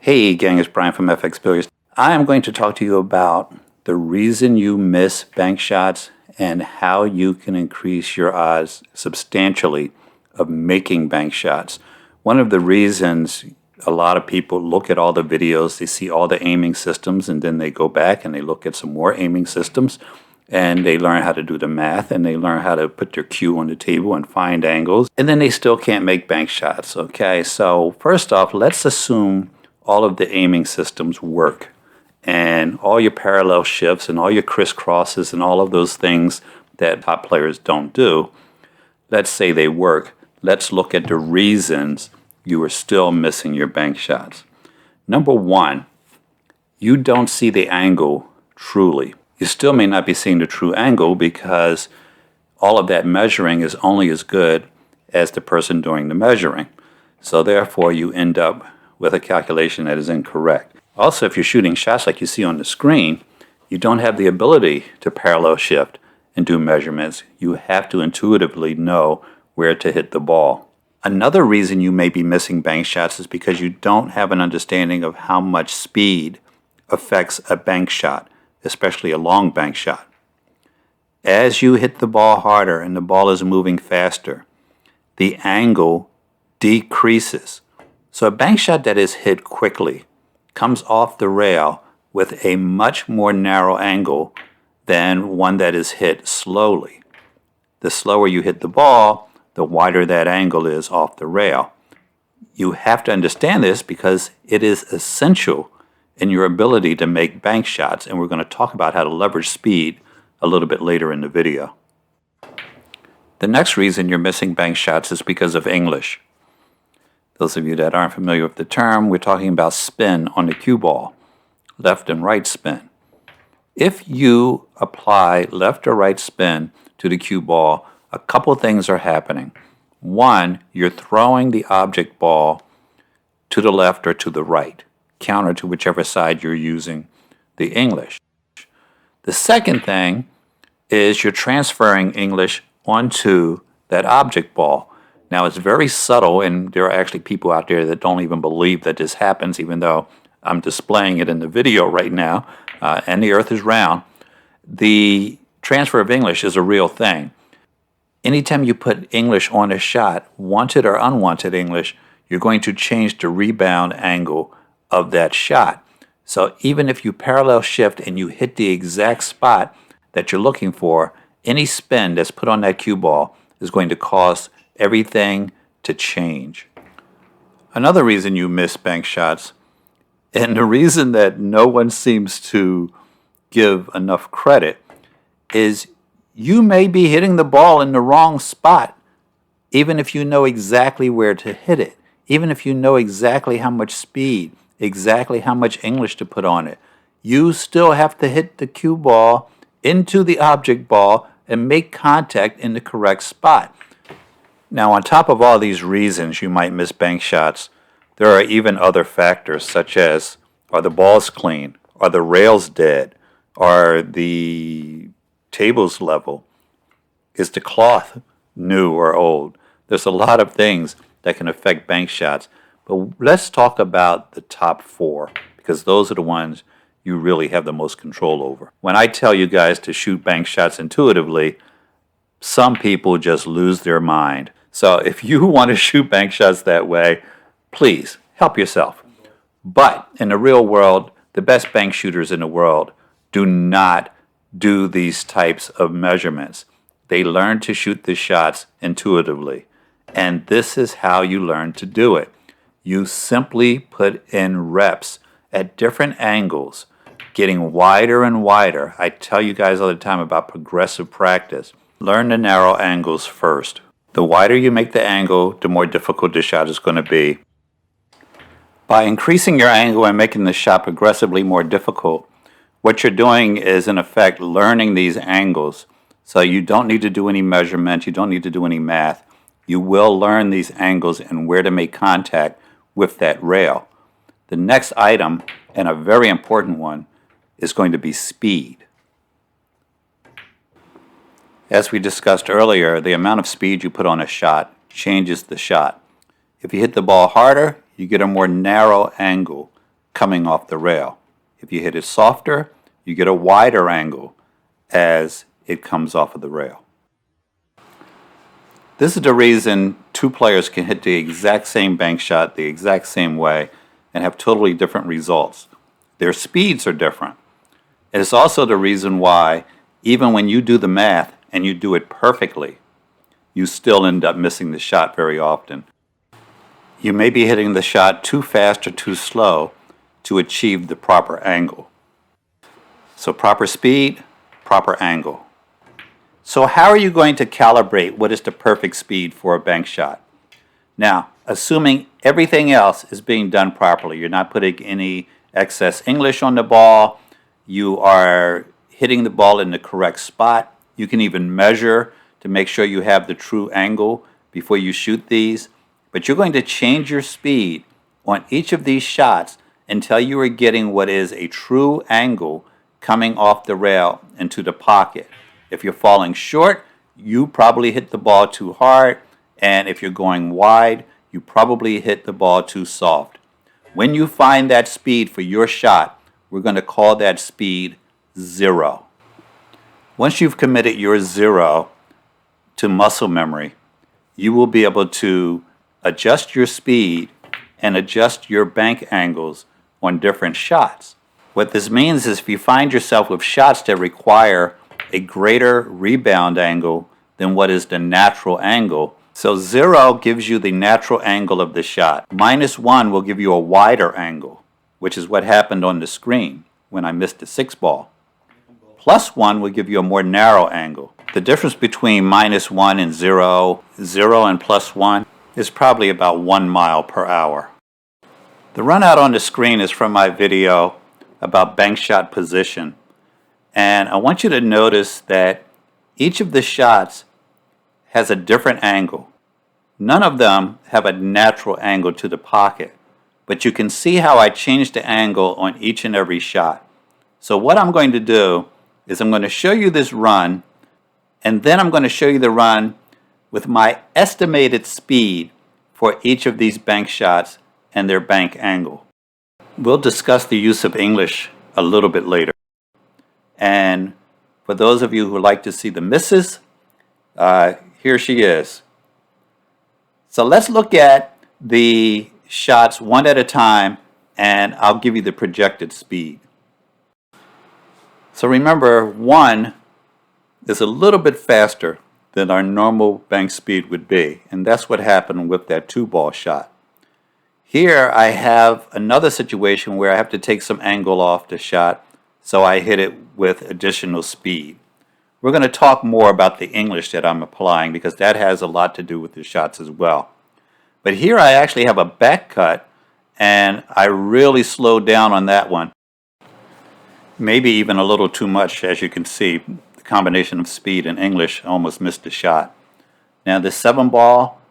Hey gang, it's Bryan from FXBilliards. I am going to talk to you about the reason you miss bank shots and how you can increase your odds substantially of making bank shots. One of the reasons a lot of people look at all the videos, they see all the aiming systems, and then they go back and they look at some more aiming systems and they learn how to do the math and they learn how to put their cue on the table and find angles, and then they still can't make bank shots. Okay, so first off, let's assume all of the aiming systems work and all your parallel shifts and all your crisscrosses and all of those things that top players don't do. Let's say they work. Let's look at the reasons you are still missing your bank shots. Number one, you don't see the angle truly. You still may not be seeing the true angle because all of that measuring is only as good as the person doing the measuring. So therefore you end up with a calculation that is incorrect. Also, if you're shooting shots like you see on the screen, you don't have the ability to parallel shift and do measurements. You have to intuitively know where to hit the ball. Another reason you may be missing bank shots is because you don't have an understanding of how much speed affects a bank shot, especially a long bank shot. As you hit the ball harder and the ball is moving faster, the angle decreases. So a bank shot that is hit quickly comes off the rail with a much more narrow angle than one that is hit slowly. The slower you hit the ball, the wider that angle is off the rail. You have to understand this because it is essential in your ability to make bank shots, and we're going to talk about how to leverage speed a little bit later in the video. The next reason you're missing bank shots is because of English. Those of you that aren't familiar with the term, we're talking about spin on the cue ball, left and right spin. If you apply left or right spin to the cue ball, a couple things are happening. One, you're throwing the object ball to the left or to the right, counter to whichever side you're using the English. The second thing is you're transferring English onto that object ball. Now, it's very subtle, and there are actually people out there that don't even believe that this happens, even though I'm displaying it in the video right now, and the earth is round. The transfer of English is a real thing. Anytime you put English on a shot, wanted or unwanted English, you're going to change the rebound angle of that shot. So even if you parallel shift and you hit the exact spot that you're looking for, any spin that's put on that cue ball is going to cause everything to change. Another reason you miss bank shots, and the reason that no one seems to give enough credit, is you may be hitting the ball in the wrong spot, even if you know exactly where to hit it, even if you know exactly how much speed, exactly how much English to put on it. You still have to hit the cue ball into the object ball and make contact in the correct spot. Now, on top of all these reasons you might miss bank shots, there are even other factors such as, are the balls clean? Are the rails dead? Are the tables level? Is the cloth new or old? There's a lot of things that can affect bank shots, but let's talk about the top four because those are the ones you really have the most control over. When I tell you guys to shoot bank shots intuitively, some people just lose their mind. So if you want to shoot bank shots that way, please help yourself. But in the real world, the best bank shooters in the world do not do these types of measurements. They learn to shoot the shots intuitively. And this is how you learn to do it. You simply put in reps at different angles, getting wider and wider. I tell you guys all the time about progressive practice. Learn the narrow angles first. The wider you make the angle, the more difficult the shot is going to be. By increasing your angle and making the shot progressively more difficult, what you're doing is, in effect, learning these angles. So you don't need to do any measurements, you don't need to do any math. You will learn these angles and where to make contact with that rail. The next item, and a very important one, is going to be speed. As we discussed earlier, the amount of speed you put on a shot changes the shot. If you hit the ball harder, you get a more narrow angle coming off the rail. If you hit it softer, you get a wider angle as it comes off of the rail. This is the reason two players can hit the exact same bank shot the exact same way and have totally different results. Their speeds are different. And it's also the reason why, even when you do the math and you do it perfectly, you still end up missing the shot very often. You may be hitting the shot too fast or too slow to achieve the proper angle. So proper speed, proper angle. So how are you going to calibrate what is the perfect speed for a bank shot? Now, assuming everything else is being done properly, you're not putting any excess English on the ball, you are hitting the ball in the correct spot, you can even measure to make sure you have the true angle before you shoot these, but you're going to change your speed on each of these shots until you are getting what is a true angle coming off the rail into the pocket. If you're falling short, you probably hit the ball too hard, and if you're going wide, you probably hit the ball too soft. When you find that speed for your shot, we're going to call that speed 0. Once you've committed your 0 to muscle memory, you will be able to adjust your speed and adjust your bank angles on different shots. What this means is if you find yourself with shots that require a greater rebound angle than what is the natural angle. So 0 gives you the natural angle of the shot. -1 will give you a wider angle, which is what happened on the screen when I missed the 6 ball. +1 will give you a more narrow angle. The difference between -1 and 0, 0 and +1 is probably about 1 mile per hour. The run out on the screen is from my video about bank shot position. And I want you to notice that each of the shots has a different angle. None of them have a natural angle to the pocket, but you can see how I changed the angle on each and every shot. So what I'm going to do is I'm going to show you this run, and then I'm going to show you the run with my estimated speed for each of these bank shots and their bank angle. We'll discuss the use of English a little bit later. And for those of you who like to see the misses, here she is. So let's look at the shots one at a time, and I'll give you the projected speed. So remember, 1 is a little bit faster than our normal bank speed would be, and that's what happened with that 2-ball shot. Here I have another situation where I have to take some angle off the shot, so I hit it with additional speed. We're going to talk more about the English that I'm applying because that has a lot to do with the shots as well. But here I actually have a back cut, and I really slowed down on that one. Maybe even a little too much, as you can see. The combination of speed and English almost missed the shot. Now this 7-ball,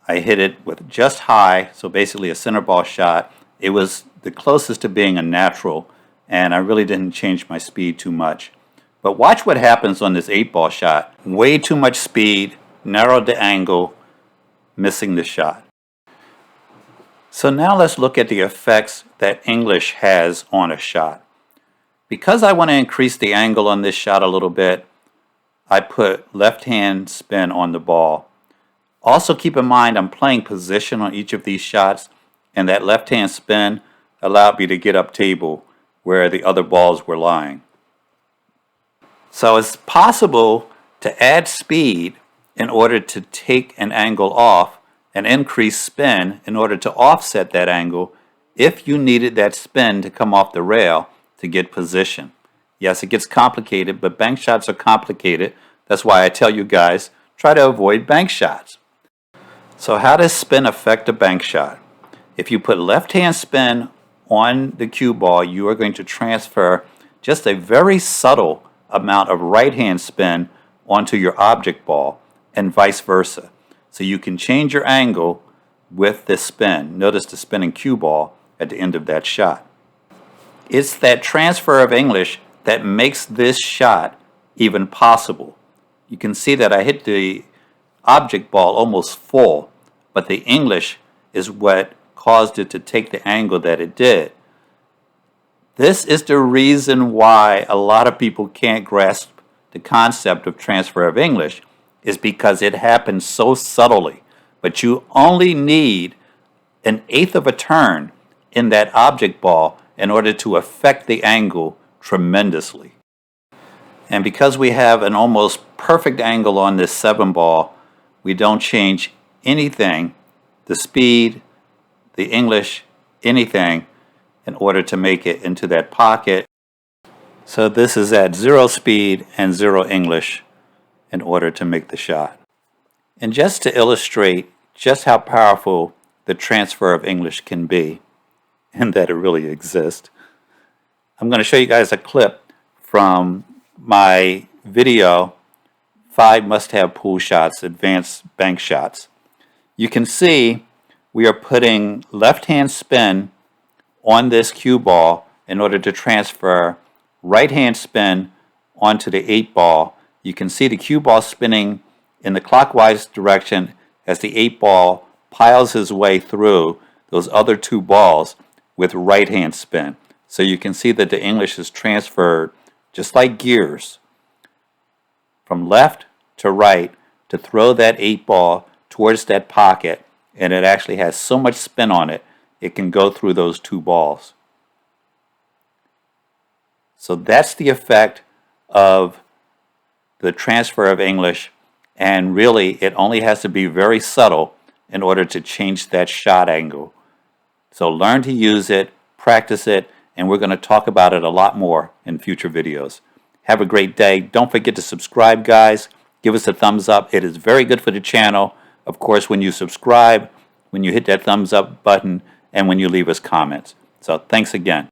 I hit it with just high, so basically a center ball shot. It was the closest to being a natural, and I really didn't change my speed too much. But watch what happens on this 8-ball shot. Way too much speed, narrowed the angle, missing the shot. So now let's look at the effects that English has on a shot. Because I want to increase the angle on this shot a little bit, I put left-hand spin on the ball. Also keep in mind I'm playing position on each of these shots, and that left-hand spin allowed me to get up table where the other balls were lying. So it's possible to add speed in order to take an angle off and increase spin in order to offset that angle if you needed that spin to come off the rail to get position. Yes, it gets complicated, but bank shots are complicated. That's why I tell you guys, try to avoid bank shots. So how does spin affect a bank shot? If you put left-hand spin on the cue ball, you are going to transfer just a very subtle amount of right-hand spin onto your object ball and vice versa. So you can change your angle with this spin. Notice the spinning cue ball at the end of that shot. It's that transfer of English that makes this shot even possible. You can see that I hit the object ball almost full, but the English is what caused it to take the angle that it did. This is the reason why a lot of people can't grasp the concept of transfer of English, is because it happens so subtly. But you only need an eighth of a turn in that object ball in order to affect the angle tremendously. And because we have an almost perfect angle on this 7 ball, we don't change anything, the speed, the English, anything, in order to make it into that pocket. So this is at 0 speed and 0 English in order to make the shot. And just to illustrate just how powerful the transfer of English can be, and that it really exists, I'm going to show you guys a clip from my video, 5 Must-Have Pool Shots, Advanced Bank Shots. You can see we are putting left-hand spin on this cue ball in order to transfer right-hand spin onto the 8 ball. You can see the cue ball spinning in the clockwise direction as the 8 ball piles his way through those other 2 balls with right-hand spin. So you can see that the English is transferred just like gears from left to right to throw that 8 ball towards that pocket, and it actually has so much spin on it, it can go through those 2 balls. So that's the effect of the transfer of English, and really it only has to be very subtle in order to change that shot angle. So learn to use it, practice it, and we're going to talk about it a lot more in future videos. Have a great day. Don't forget to subscribe, guys. Give us a thumbs up. It is very good for the channel. Of course, when you subscribe, when you hit that thumbs up button, and when you leave us comments. So thanks again.